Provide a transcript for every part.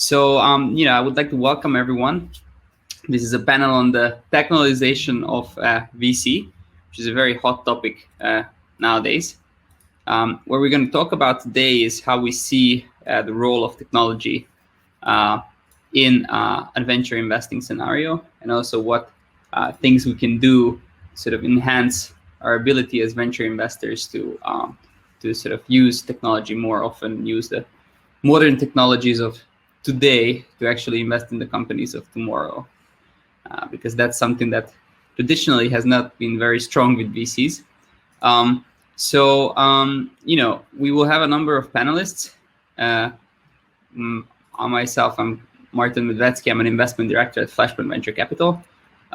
So, I would like to welcome everyone. This is a panel on the technologization of VC, which is a very hot topic nowadays. What we're going to talk about today is how we see the role of technology in a venture investing scenario, and also what things we can do to sort of enhance our ability as venture investors to sort of use technology more often, use the modern technologies of today to actually invest in the companies of tomorrow, because that's something that traditionally has not been very strong with VCs. We will have a number of panelists. Myself, I'm Márton Medveczky. I'm an investment director at Flashpoint Venture Capital.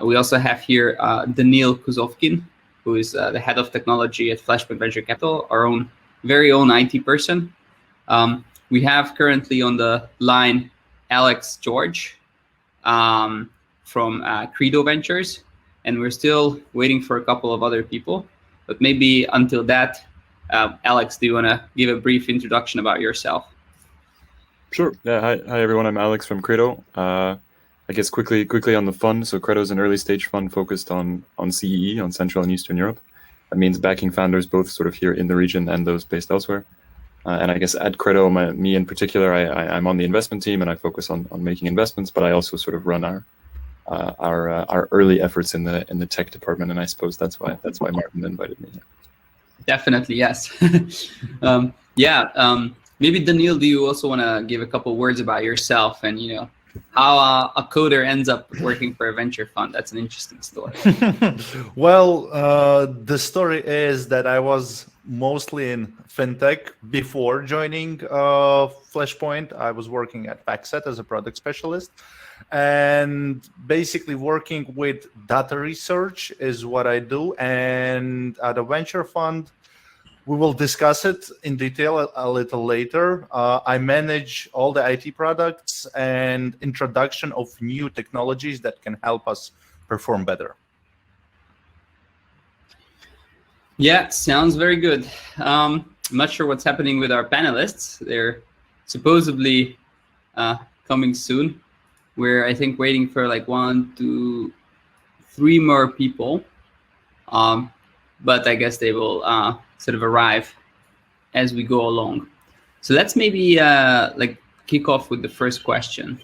We also have here Daniil Kuzovkin, who is the head of technology at Flashpoint Venture Capital, our very own IT person. We have currently on the line Alex George from Credo Ventures, and we're still waiting for a couple of other people. But maybe until that, Alex, do you want to give a brief introduction about yourself? Sure. Yeah. Hi everyone. I'm Alex from Credo. I guess quickly on the fund. So Credo is an early stage fund focused on CEE, on Central and Eastern Europe. That means backing founders both sort of here in the region and those based elsewhere. And I guess at Credo, me in particular, I'm on the investment team and I focus on making investments, but I also sort of run our early efforts in the tech department, and I suppose that's why Márton invited me here. Definitely, yes. Maybe Daniil, do you also want to give a couple words about yourself and how a coder ends up working for a venture fund? That's an interesting story. Well, the story is that I was mostly in fintech before joining Flashpoint. I was working at FactSet as a product specialist, and basically working with data research is what I do. And at a venture fund, we will discuss it in detail a little later. I manage all the IT products and introduction of new technologies that can help us perform better. Yeah, sounds very good. I'm not sure what's happening with our panelists. They're supposedly coming soon. We're, I think, waiting for like 1, 2, 3 more people. But I guess they will sort of arrive as we go along. So let's maybe kick off with the first question.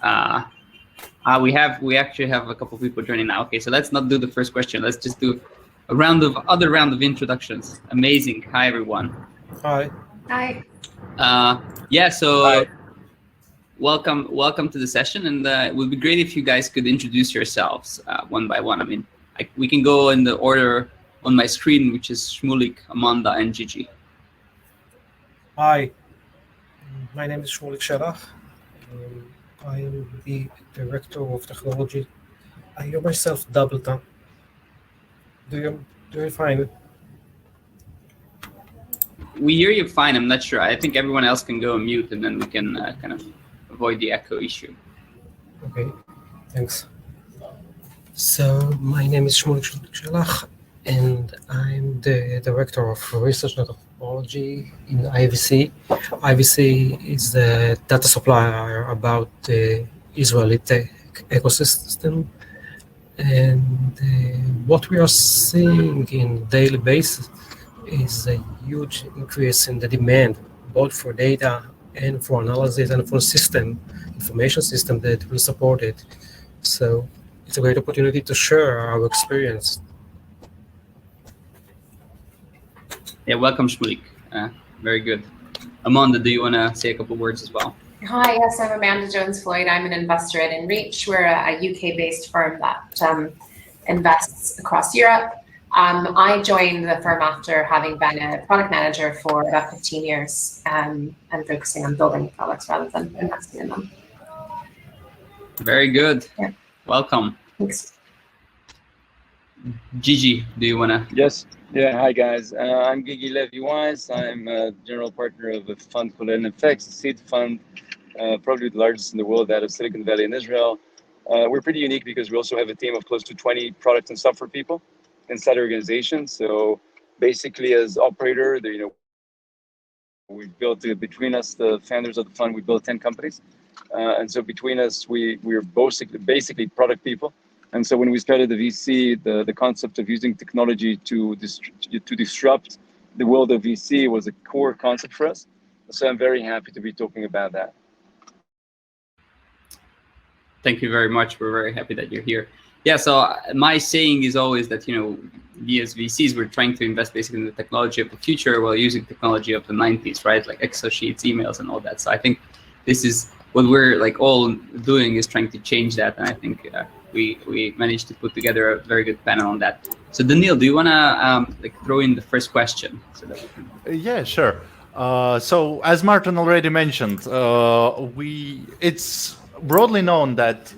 We actually have a couple of people joining now. Okay, so let's not do the first question. Let's just do a round of introductions. Amazing. Hi everyone. Hi. Hi. Hi. Welcome to the session, and it would be great if you guys could introduce yourselves one by one. I mean, we can go in the order on my screen, which is Shmulik, Amanda, and Gigi. Hi, my name is Shmulik Shelach. I am the director of technology. I hear myself double time. Do you find it? We hear you fine. I'm not sure. I think everyone else can go on mute, and then we can kind of avoid the echo issue. Okay, thanks. So my name is Shmulik Shelach, and I'm the director of research and technology in IVC. IVC is the data supplier about the Israeli tech ecosystem. And what we are seeing in daily basis is a huge increase in the demand, both for data and for analysis and for information system that will support it. So it's a great opportunity to share our experience. Yeah, welcome, Shmulik. Very good. Amanda, do you want to say a couple words as well? Hi, yes, I'm Amanda Jones-Floyd. I'm an investor at Inreach. We're a UK-based firm that invests across Europe. I joined the firm after having been a product manager for about 15 years and focusing on building products rather than investing in them. Very good. Yeah. Welcome. Thanks. Gigi, do you want to? Yes. Yeah. Hi, guys. I'm Gigi Levy-Weiss. I'm a general partner of a fund called NFX, a seed fund, probably the largest in the world out of Silicon Valley in Israel. We're pretty unique because we also have a team of close to 20 product and software people inside the organization. So basically, as operator, we built between us, the founders of the fund, we built 10 companies. And so between us, we're basically product people. And so when we started the VC, the concept of using technology to disrupt the world of VC was a core concept for us. So I'm very happy to be talking about that. Thank you very much. We're very happy that you're here. Yeah, so my saying is always that, we as VCs, we're trying to invest basically in the technology of the future while using technology of the 90s, right? Like Excel sheets, emails, and all that. So I think this is what we're like all doing, is trying to change that. And I think we managed to put together a very good panel on that. So Daniil, do you want to throw in the first question? So that we can... Yeah, sure. So as Márton already mentioned, it's broadly known that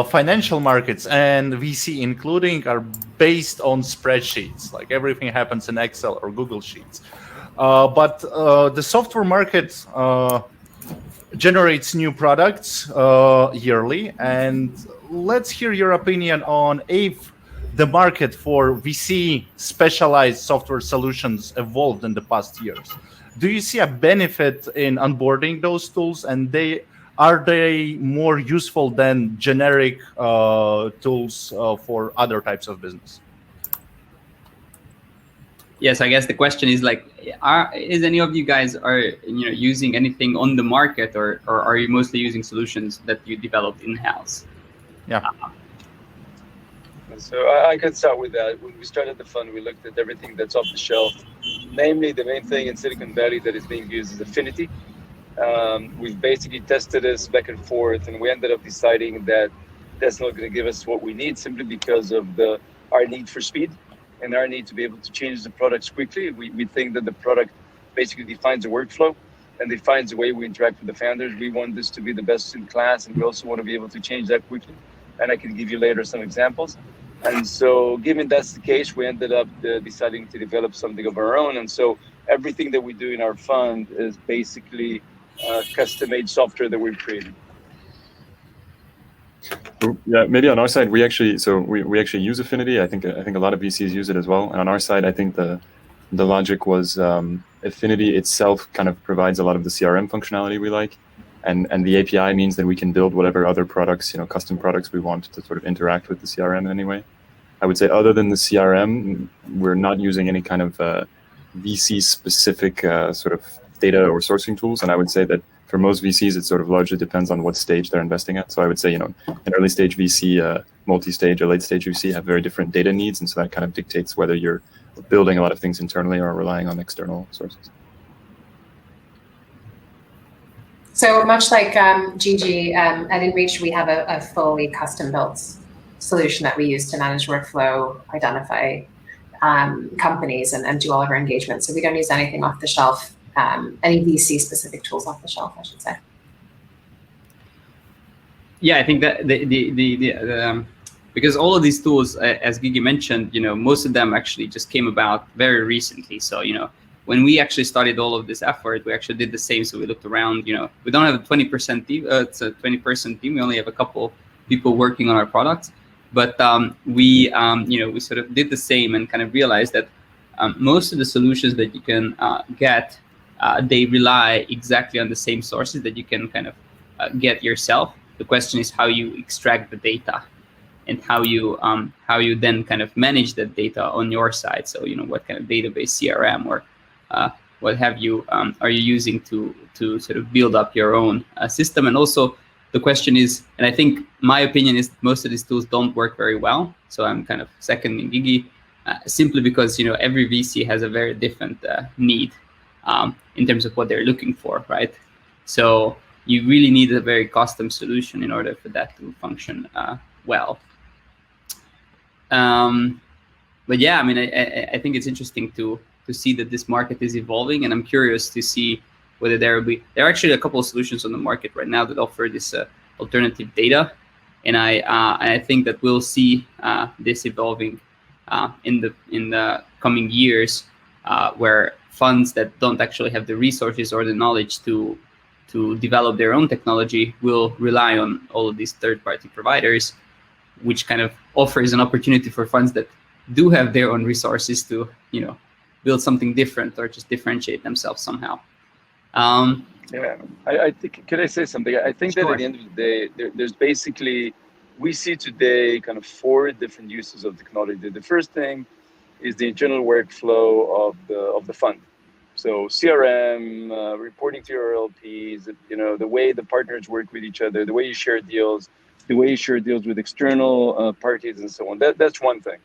financial markets and VC including are based on spreadsheets. Like everything happens in Excel or Google Sheets. But the software market generates new products yearly. And let's hear your opinion on if the market for VC specialized software solutions evolved in the past years. Do you see a benefit in onboarding those tools, and are they more useful than generic tools for other types of business? Yes, I guess the question is like, is any of you guys using anything on the market, or are you mostly using solutions that you developed in-house? Yeah. So I could start with that. When we started the fund, we looked at everything that's off the shelf. Namely, the main thing in Silicon Valley that is being used is Affinity. We've basically tested this back and forth, and we ended up deciding that that's not going to give us what we need, simply because of our need for speed and our need to be able to change the products quickly. We think that the product basically defines a workflow and defines the way we interact with the founders. We want this to be the best in class, and we also want to be able to change that quickly. And I can give you later some examples. And so given that's the case, we ended up deciding to develop something of our own. And so everything that we do in our fund is basically custom-made software that we've created. Yeah, maybe on our side, we actually use Affinity. I think a lot of VCs use it as well. And on our side, I think the logic was Affinity itself kind of provides a lot of the CRM functionality we like. And the API means that we can build whatever other products, custom products we want to sort of interact with the CRM in any way. I would say other than the CRM, we're not using any kind of VC-specific sort of data or sourcing tools. And I would say that for most VCs, it sort of largely depends on what stage they're investing at. So I would say, an early stage VC, multi-stage, or late stage VC have very different data needs. And so that kind of dictates whether you're building a lot of things internally or relying on external sources. So much like Gigi, at Inreach, we have a fully custom-built solution that we use to manage workflow, identify companies, and do all of our engagement. So we don't use anything off the shelf, any VC-specific tools off the shelf, I should say. Yeah, I think that because all of these tools, as Gigi mentioned, most of them actually just came about very recently. So, when we actually started all of this effort, we actually did the same. So we looked around, we don't have a 20% team, it's a 20-person team. We only have a couple people working on our products, but we sort of did the same and kind of realized that most of the solutions that you can get, they rely exactly on the same sources that you can kind of get yourself. The question is how you extract the data and how you then kind of manage that data on your side. So, what kind of database, CRM, or what have you are you using to sort of build up your own system? And also the question is, and I think my opinion is most of these tools don't work very well. So I'm kind of seconding Gigi, simply because every VC has a very different need in terms of what they're looking for, right? So you really need a very custom solution in order for that to function well. But yeah, I mean, I think it's interesting to see that this market is evolving, and I'm curious to see whether there are actually a couple of solutions on the market right now that offer this alternative data, and I think that we'll see this evolving in the coming years, where funds that don't actually have the resources or the knowledge to develop their own technology will rely on all of these third-party providers, which kind of offers an opportunity for funds that do have their own resources to build something different or just differentiate themselves somehow. Yeah, I think, can I say something? I think that Sure. at the end of the day, there's basically, we see today kind of 4 different uses of technology. The first thing is the internal workflow of the fund. So CRM, reporting to your LPs, the way the partners work with each other, the way you share deals, the way you share deals with external parties and so on. That's one thing.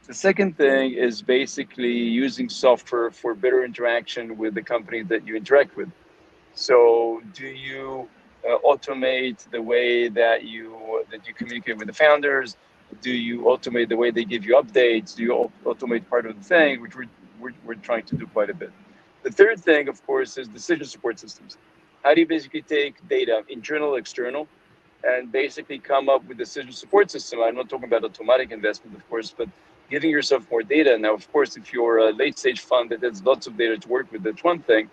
The second thing is basically using software for better interaction with the companies that you interact with. So do you automate the way that you communicate with the founders? Do you automate the way they give you updates? Do you automate part of the thing, which we're trying to do quite a bit. The third thing, of course, is decision support systems. How do you basically take data, internal, external, and basically come up with decision support system? I'm not talking about automatic investment, of course, but giving yourself more data. Now, of course, if you're a late stage fund that has lots of data to work with, that's one thing.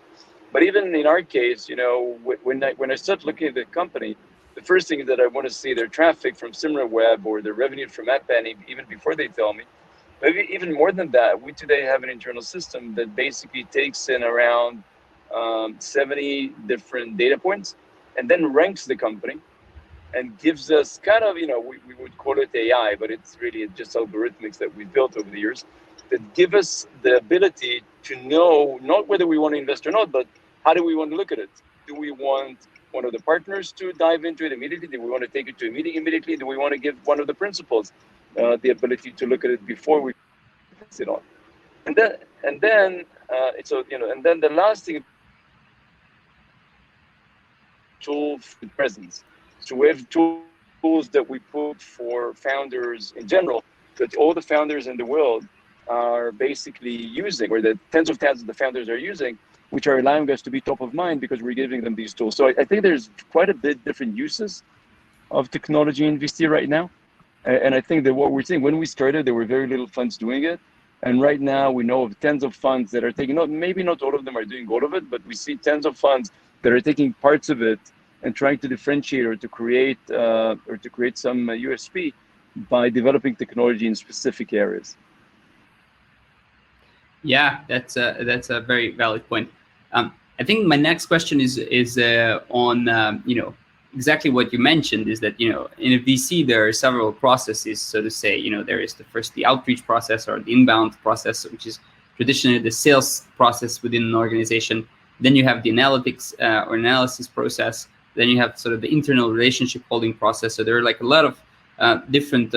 But even in our case, when I start looking at the company, the first thing is that I want to see their traffic from SimilarWeb or their revenue from AppAnnie even before they tell me. Maybe even more than that, we today have an internal system that basically takes in around 70 different data points and then ranks the company and gives us kind of, we would call it AI, but it's really just algorithmics that we've built over the years that give us the ability to know not whether we want to invest or not, but how do we want to look at it? Do we want one of the partners to dive into it immediately? Do we want to take it to a meeting immediately? Do we want to give one of the principals the ability to look at it before we pass it on? And then the last thing, tool for presence. So we have tools that we put for founders in general, that all the founders in the world are basically using, or that tens of thousands of founders are using, which are allowing us to be top of mind because we're giving them these tools. So I think there's quite a bit different uses of technology in VC right now. And I think that what we're seeing, when we started, there were very little funds doing it. And right now we know of tens of funds that are taking, maybe not all of them are doing all of it, but we see tens of funds that are taking parts of it and trying to differentiate or to create some USP by developing technology in specific areas. Yeah, that's a very valid point. I think my next question is on exactly what you mentioned, is that in a VC there are several processes, so to say. There is the outreach process or the inbound process, which is traditionally the sales process within an organization. Then you have the analytics or analysis process. Then you have sort of the internal relationship holding process. So there are like a lot of different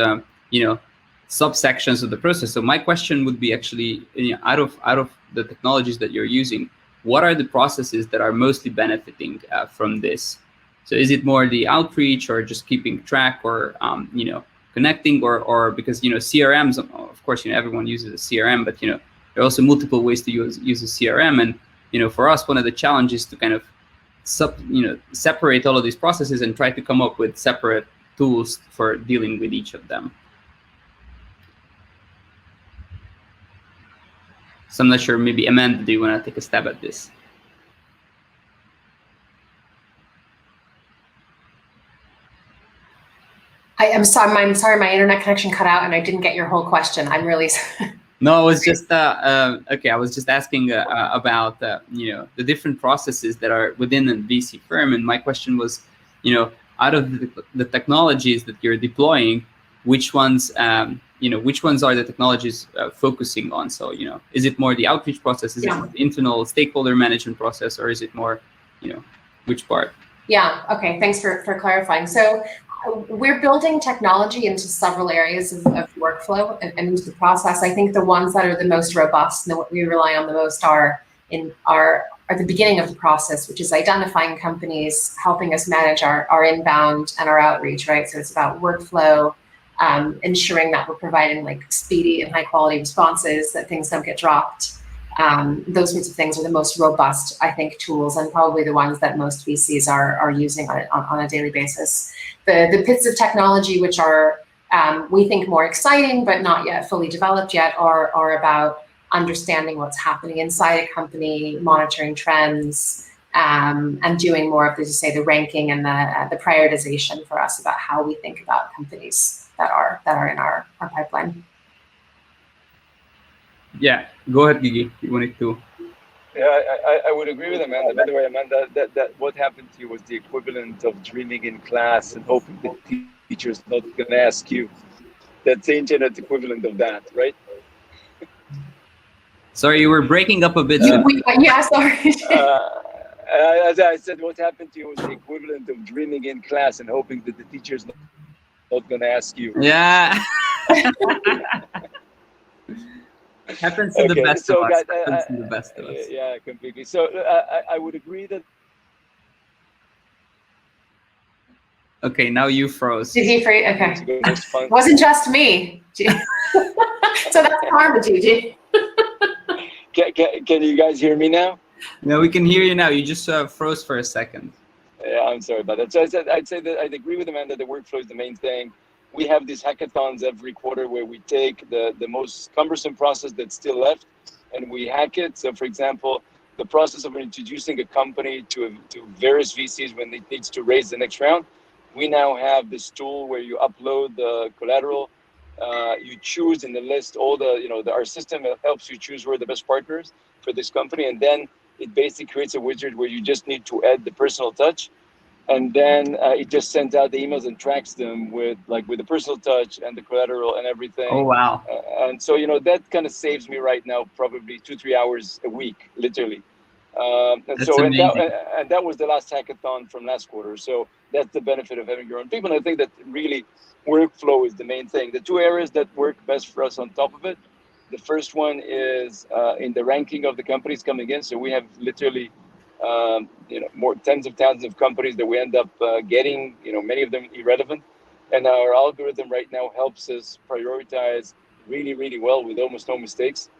subsections of the process. So my question would be actually, out of the technologies that you're using, what are the processes that are mostly benefiting from this? So is it more the outreach, or just keeping track, or connecting, or because CRMs, of course, everyone uses a CRM, but there are also multiple ways to use a CRM, and for us, one of the challenges is to kind of separate all of these processes and try to come up with separate tools for dealing with each of them. So I'm not sure, maybe Amanda, do you want to take a stab at this? I'm sorry, my internet connection cut out and I didn't get your whole question. I'm really sorry. No, it was just okay. I was just asking about the different processes that are within a VC firm, and my question was, out of the technologies that you're deploying, which ones are the technologies focusing on? So is it more the outreach process? Is it the internal stakeholder management process, or is it more, which part? Yeah. Okay. Thanks for clarifying. So we're building technology into several areas of workflow and into the process. I think the ones that are the most robust and what we rely on the most are the beginning of the process, which is identifying companies, helping us manage our inbound and our outreach, right? So it's about workflow, ensuring that we're providing like speedy and high quality responses, that things don't get dropped. Those sorts of things are the most robust, I think, tools, and probably the ones that most VCs are using on a daily basis. The bits of technology which are, we think, more exciting but not yet fully developed yet are about understanding what's happening inside a company, monitoring trends, and doing more of the ranking and the prioritization for us about how we think about companies that are in our pipeline. Yeah, go ahead, Gigi. You wanted to. Yeah, I would agree with Amanda. By the way, Amanda, that what happened to you was the equivalent of dreaming in class and hoping the teacher's not going to ask you. That's the internet equivalent of that, right? Sorry, you were breaking up a bit. Yeah, sorry. As I said, what happened to you was the equivalent of dreaming in class and hoping that the teacher's not going to ask you. Yeah. Happens to the best of us. Guys, Happens to the best of us. Yeah, completely. So I would agree that. Okay, now you froze. Did he freeze? Okay. It wasn't just me. So that's karma, Gigi. Can you guys hear me now? No, we can hear you now. You just froze for a second. Yeah, I'm sorry about that. So I'd say that I'd agree with Amanda that workflow is the main thing. We have these hackathons every quarter where we take the most cumbersome process that's still left and we hack it. So for example, the process of introducing a company to various VCs when it needs to raise the next round, we now have this tool where you upload the collateral, you choose in the list all our system helps you choose who are the best partners for this company. And then it basically creates a wizard where you just need to add the personal touch. And then it just sends out the emails and tracks them with the personal touch and the collateral and everything. Oh, wow. And so, that kind of saves me right now probably 2-3 hours a week, literally. And that was the last hackathon from last quarter. So that's the benefit of having your own people. And I think that really workflow is the main thing. The two areas that work best for us on top of it, the first one is in the ranking of the companies coming in. So we have literally more tens of thousands of companies that we end up getting, many of them irrelevant. And our algorithm right now helps us prioritize really, really well with almost no mistakes.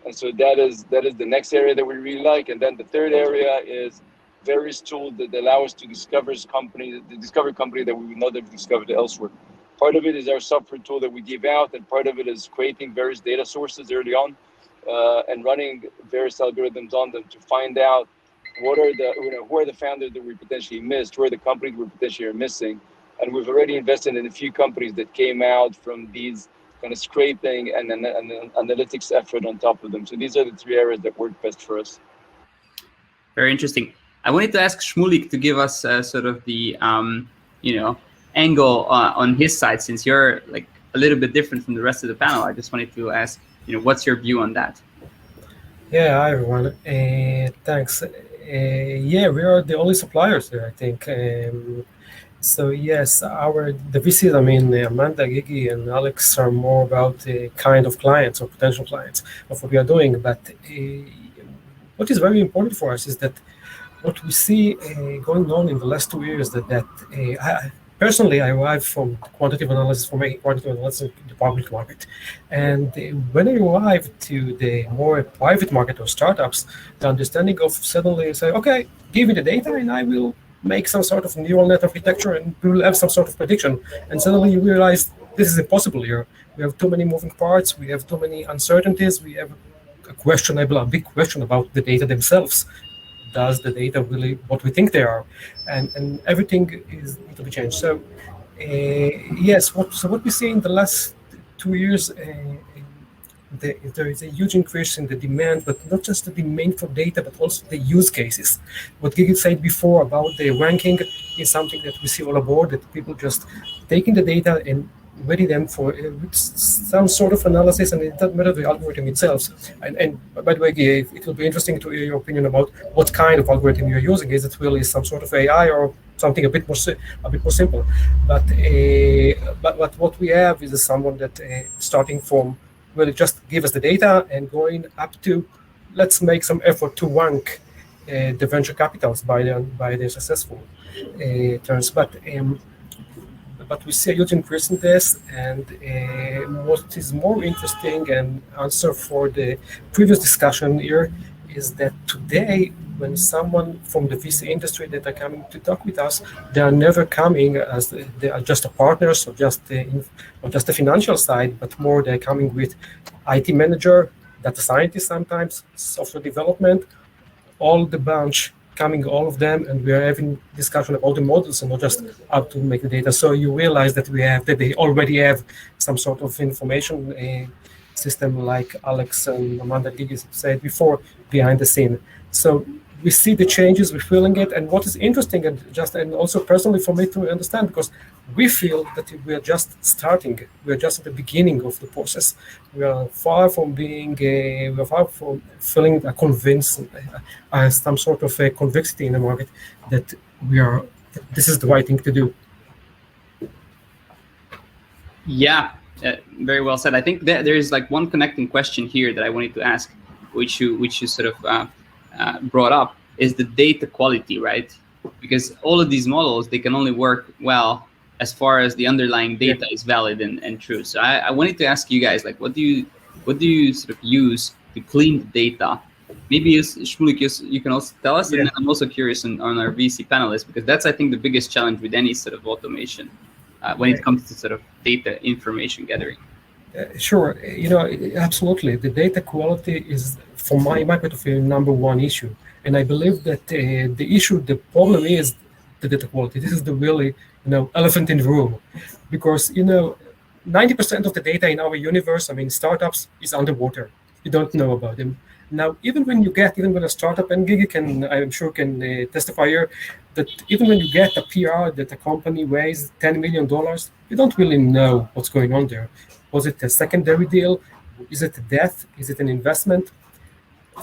And so that is the next area that we really like. And then the third area is various tools that allow us to discover company that we would not have discovered elsewhere. Part of it is our software tool that we give out, and part of it is creating various data sources early on and running various algorithms on them to find out what are who are the founders that we potentially missed, who are the companies we potentially are missing. And we've already invested in a few companies that came out from these kind of scraping and analytics effort on top of them. So these are the three areas that work best for us. Very interesting. I wanted to ask Shmulik to give us sort of the angle on his side, since you're like a little bit different from the rest of the panel. I just wanted to ask, what's your view on that? Yeah, hi everyone. Thanks. Yeah, we are the only suppliers there, I think. So yes, the VCs, Amanda, Gigi, and Alex are more about the kind of clients or potential clients of what we are doing. But what is very important for us is that what we see going on in the last 2 years, personally, I arrived from quantitative analysis, from a quantitative analysis in the public market. And when I arrived to the more private market or startups, the understanding of suddenly say, okay, give me the data and I will make some sort of neural net architecture and we will have some sort of prediction. And suddenly you realize this is impossible here. We have too many moving parts. We have too many uncertainties. We have a big question about the data themselves. Does the data really what we think they are? And everything is need to be changed. So yes, what we see in the last 2 years, there is a huge increase in the demand, but not just the demand for data, but also the use cases. What Gigi said before about the ranking is something that we see all aboard, that people just taking the data and ready them for some sort of analysis, and it doesn't matter the algorithm itself. And by the way, it will be interesting to hear your opinion about what kind of algorithm you're using. Is it really some sort of AI or something a bit more simple? But what we have is someone that starting from really just give us the data and going up to let's make some effort to rank the venture capitals by their successful terms. But we see a huge increase in this, and what is more interesting and answer for the previous discussion here is that today, when someone from the VC industry that are coming to talk with us, they are never coming as they are just a partners or just a financial side, but more they're coming with IT manager, data scientist sometimes, software development, all the bunch coming, all of them, and we are having discussion about the models and not just how to make the data. So you realize that they already have some sort of information system, like Alex and Amanda Gigi said before, behind the scene. So we see the changes, we're feeling it, and what is interesting, and also personally for me to understand, because we feel that we are just starting, we are just at the beginning of the process. We are far from being, we are far from feeling convinced, some sort of a convictity in the market that this is the right thing to do. Yeah, very well said. I think there is like one connecting question here that I wanted to ask, which you sort of brought up, is the data quality, right? Because all of these models, they can only work well as far as the underlying data is valid and true. So I wanted to ask you guys, like, what do you sort of use to clean the data? Maybe Shmulik, you can also tell us, and then I'm also curious on our VC panelists, because that's, I think, the biggest challenge with any sort of automation when it comes to sort of data information gathering. Sure, absolutely. The data quality is, from my point of view, number one issue. And I believe that the problem is the data quality. This is the really, elephant in the room, because 90% of the data in our universe, startups, is underwater. You don't know about them. Now, even when a startup, and Gigi I'm sure can testify here, that even when you get a PR that a company raised $10 million, you don't really know what's going on there. Was it a secondary deal? Is it a debt? Is it an investment?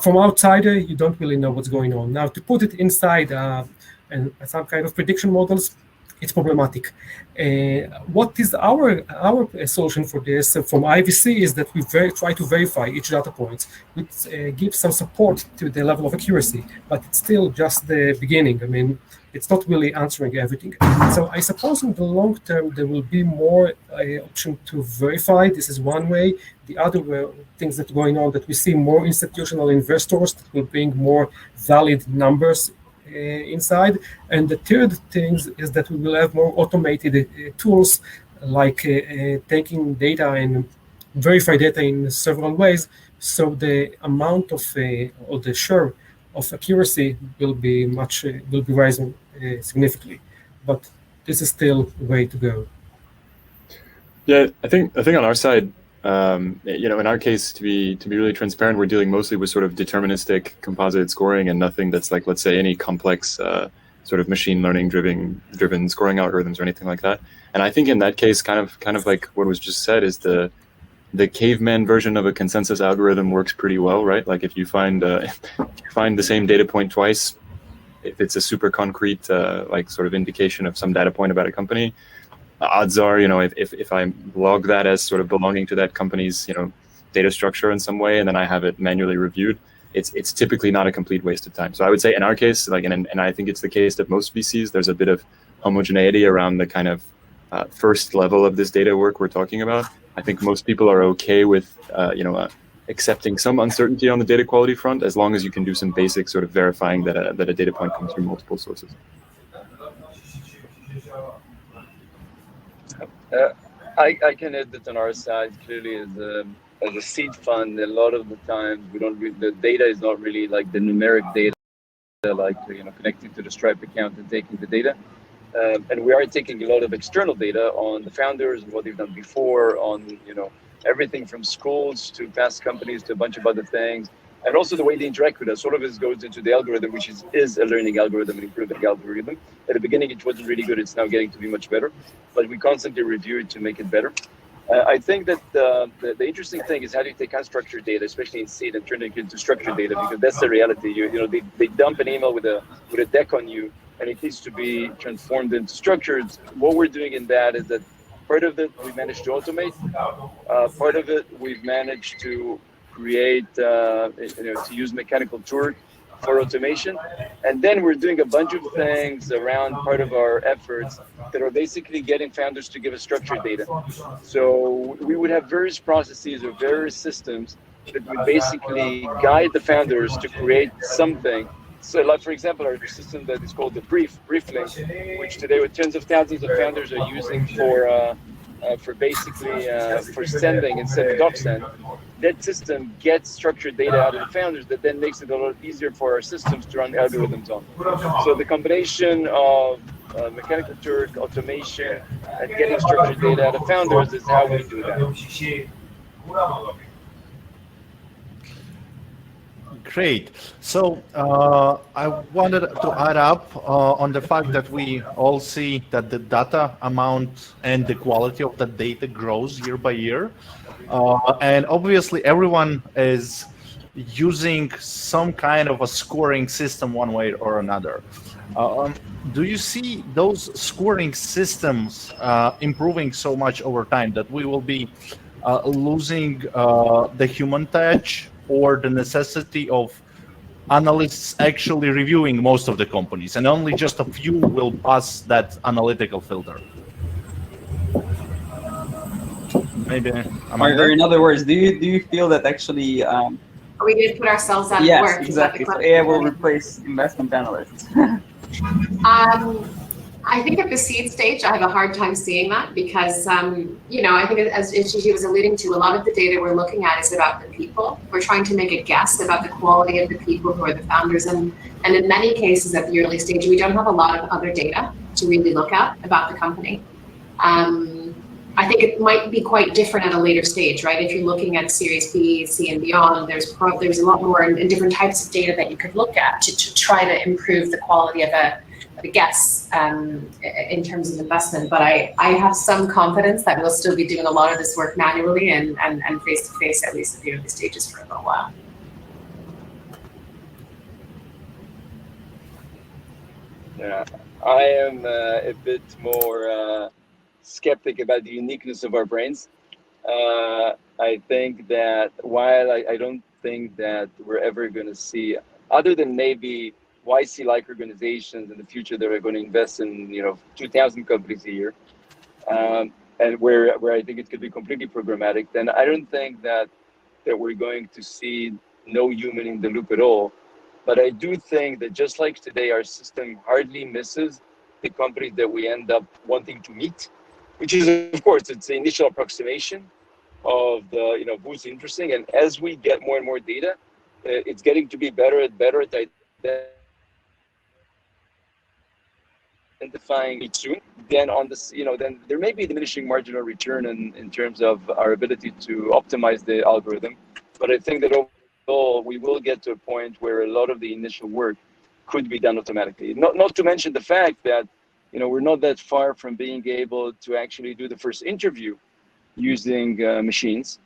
From outsider, you don't really know what's going on. Now, to put it inside and some kind of prediction models, it's problematic. What is our solution for this from IVC is that we try to verify each data point, which gives some support to the level of accuracy, but it's still just the beginning. It's not really answering everything. So I suppose in the long term, there will be more option to verify. This is one way. The other things that are going on, that we see more institutional investors that will bring more valid numbers inside. And the third thing is that we will have more automated tools, like taking data and verify data in several ways. So the amount of or the share of accuracy will be rising significantly. But this is still a way to go. Yeah, I think on our side, in our case, to be really transparent, we're dealing mostly with sort of deterministic composite scoring and nothing that's like, let's say, any complex sort of machine learning driven scoring algorithms or anything like that. And I think in that case, kind of like what was just said, is the caveman version of a consensus algorithm works pretty well, right? Like if you find the same data point twice, if it's a super concrete like sort of indication of some data point about a company, odds are, if I log that as sort of belonging to that company's, data structure in some way, and then I have it manually reviewed, it's typically not a complete waste of time. So I would say in our case, like, and I think it's the case that most VCs, there's a bit of homogeneity around the kind of first level of this data work we're talking about. I think most people are okay with, accepting some uncertainty on the data quality front, as long as you can do some basic sort of verifying that a data point comes from multiple sources. I can add that on our side, clearly as a seed fund, a lot of the times the data is not really like the numeric data, like connecting to the Stripe account and taking the data. And we are taking a lot of external data on the founders and what they've done before, on everything from schools to past companies to a bunch of other things, and also the way they interact with us. All of this goes into the algorithm, which is a learning algorithm, an improving algorithm. At the beginning, it wasn't really good. It's now getting to be much better, but we constantly review it to make it better. I think that the interesting thing is how do you take unstructured data, especially in seed, and turn it into structured data, because that's the reality. They dump an email with a deck on you, and it needs to be transformed into structures. What we're doing in that is that part of it we managed to automate, part of it we've managed to create, to use mechanical Turk for automation, and then we're doing a bunch of things around part of our efforts that are basically getting founders to give us structured data. So we would have various processes or various systems that would basically guide the founders to create something. So, like for example, our system that is called the Brief Link, which today with tens of thousands of founders are using for basically for sending instead of doc send. That system gets structured data out of the founders that then makes it a lot easier for our systems to run algorithms on. So the combination of mechanical Turk, automation, and getting structured data out of founders is how we do that. Great. So I wanted to add up on the fact that we all see that the data amount and the quality of the data grows year by year. And obviously everyone is using some kind of a scoring system one way or another. Do you see those scoring systems improving so much over time that we will be losing the human touch or the necessity of analysts actually reviewing most of the companies, and only just a few will pass that analytical filter? Maybe. Or in other words, do you feel that actually? We did put ourselves out of Yes, work. exactly. So AI will replace investment analysts. I think at the seed stage, I have a hard time seeing that because, I think as Gigi was alluding to, a lot of the data we're looking at is about the people. We're trying to make a guess about the quality of the people who are the founders. And in many cases at the early stage, we don't have a lot of other data to really look at about the company. I think it might be quite different at a later stage, right? If you're looking at Series B, C, and beyond, there's a lot more and different types of data that you could look at to try to improve the quality of a guess in terms of investment. But I have some confidence that we'll still be doing a lot of this work manually and face-to-face, at least at the early stages, for a little while. Yeah, I am a bit more skeptic about the uniqueness of our brains. I think that while I don't think that we're ever going to see, other than maybe YC-like organizations in the future that are going to invest in 2,000 companies a year, and where I think it could be completely programmatic, then I don't think that we're going to see no human in the loop at all. But I do think that just like today, our system hardly misses the companies that we end up wanting to meet, which is, of course, it's the initial approximation of the who's interesting. And as we get more and more data, it's getting to be better and better at identifying it soon. Then on this, then there may be diminishing marginal return in terms of our ability to optimize the algorithm. But I think that overall, we will get to a point where a lot of the initial work could be done automatically. Not to mention the fact that we're not that far from being able to actually do the first interview using machines,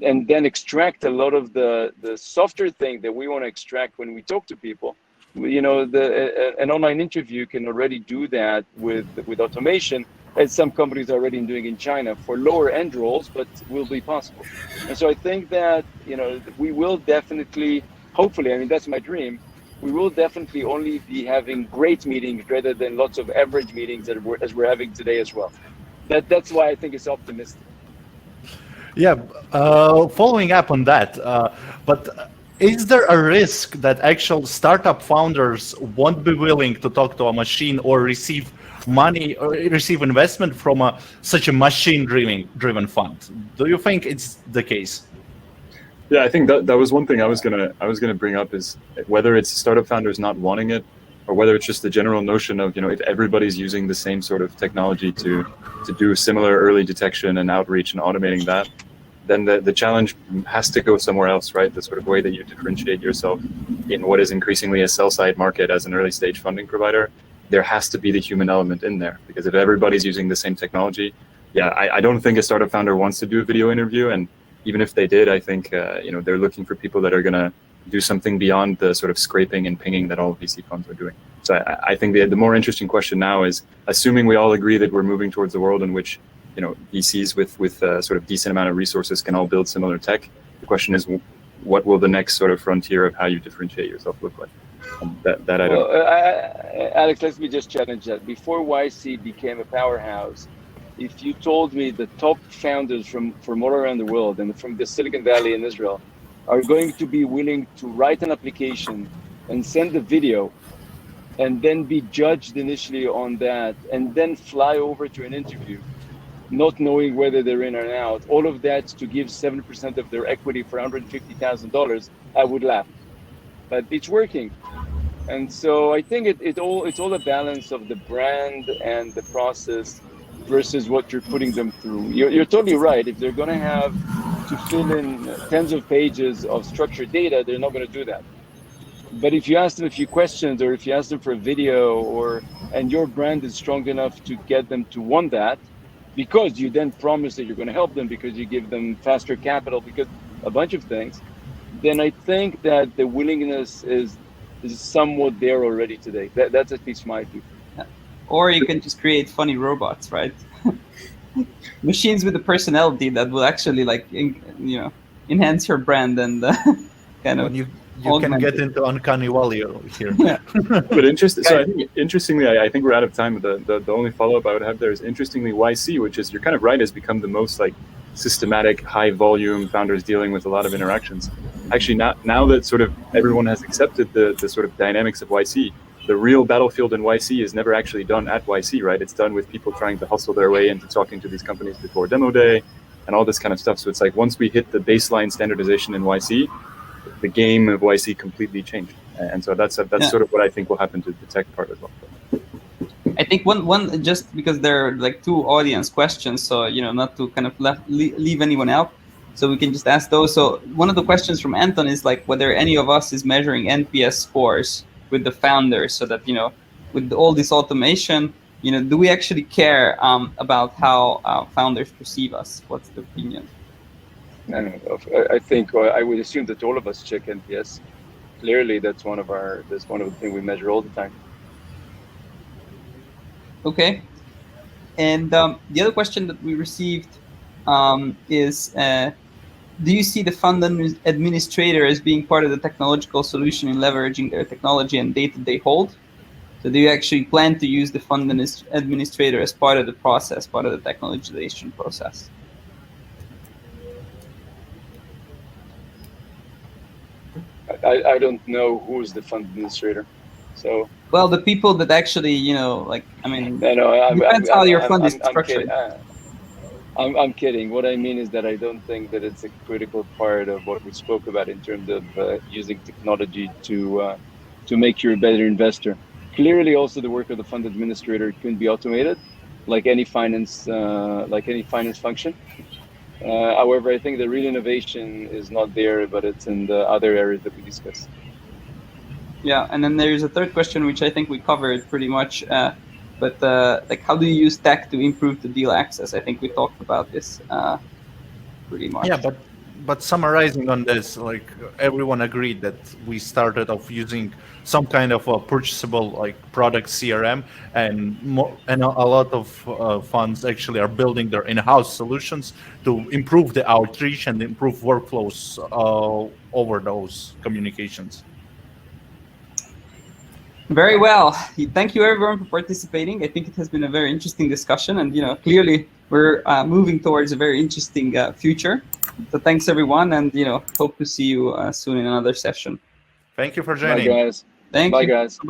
and then extract a lot of the softer thing that we want to extract when we talk to people. An online interview can already do that with automation, as some companies are already doing in China for lower end roles, but will be possible. And so I think that we will definitely, hopefully, I mean that's my dream, we will definitely only be having great meetings rather than lots of average meetings as we're having today as well. That's why I think it's optimistic. Yeah, following up on that, but is there a risk that actual startup founders won't be willing to talk to a machine or receive money or receive investment from such a machine-driven fund? Do you think it's the case? Yeah, I think that was one thing I was gonna bring up, is whether it's startup founders not wanting it, or whether it's just the general notion of if everybody's using the same sort of technology to do similar early detection and outreach and automating that, then the challenge has to go somewhere else, right? The sort of way that you differentiate yourself in what is increasingly a sell-side market as an early stage funding provider, there has to be the human element in there, because if everybody's using the same technology, I don't think a startup founder wants to do a video interview, and even if they did, I think they're looking for people that are going to do something beyond the sort of scraping and pinging that all VC funds are doing. So I think the more interesting question now is, assuming we all agree that we're moving towards a world in which VCs with sort of decent amount of resources can all build similar tech, the question is, what will the next sort of frontier of how you differentiate yourself look like? And that I don't know. Alex, let me just challenge that. Before YC became a powerhouse, if you told me the top founders from all around the world and from the Silicon Valley in Israel are going to be willing to write an application and send a video and then be judged initially on that and then fly over to an interview, not knowing whether they're in or out, all of that to give 7% of their equity for $150,000, I would laugh. But it's working. And so I think it's all a balance of the brand and the process versus what you're putting them through. You're totally right. If they're going to have to fill in tens of pages of structured data, they're not going to do that. But if you ask them a few questions, or if you ask them for a video, and your brand is strong enough to get them to want that, because you then promise that you're going to help them, because you give them faster capital, because a bunch of things, then I think that the willingness is somewhat there already today. That's at least my view. Or you can just create funny robots, right? Machines with a personality that will actually, like, enhance your brand and kind of. You can get into uncanny valley here. Yeah. But interestingly, I think we're out of time. The only follow-up I would have there is, interestingly, YC, which is, you're kind of right, has become the most like systematic, high volume founders dealing with a lot of interactions. Actually, now that sort of everyone has accepted the sort of dynamics of YC, the real battlefield in YC is never actually done at YC, right? It's done with people trying to hustle their way into talking to these companies before demo day and all this kind of stuff. So it's like, once we hit the baseline standardization in YC, the game of YC completely changed. And so that's sort of what I think will happen to the tech part as well. I think one just because there are like two audience questions, so not to kind of leave anyone out, so we can just ask those. So one of the questions from Anton is like whether any of us is measuring NPS scores with the founders, so that with all this automation, do we actually care about how founders perceive us? What's the opinion? I think, or I would assume that all of us check NPS. Clearly, that's one of the things we measure all the time. Okay. And the other question that we received is, do you see the fund administrator as being part of the technological solution in leveraging their technology and data they hold? So do you actually plan to use the fund administrator as part of the process, part of the technologization process? I don't know who's the fund administrator, so. Well, the people that actually, depends how your fund is structured. I'm kidding. What I mean is that I don't think that it's a critical part of what we spoke about in terms of using technology to make you a better investor. Clearly, also the work of the fund administrator can be automated, like any finance function. However, I think the real innovation is not there, but it's in the other areas that we discussed. Yeah, and then there's a third question, which I think we covered pretty much. But like, how do you use tech to improve the deal access? I think we talked about this pretty much. Yeah, but summarizing on this, like, everyone agreed that we started off using some kind of a purchasable like product CRM, and a lot of funds actually are building their in-house solutions to improve the outreach and improve workflows over those communications. Very well. Thank you everyone for participating. I think it has been a very interesting discussion, and clearly we're moving towards a very interesting future. So thanks everyone, and hope to see you soon in another session. Thank you for joining. Bye guys. Thank you. Bye guys. Bye.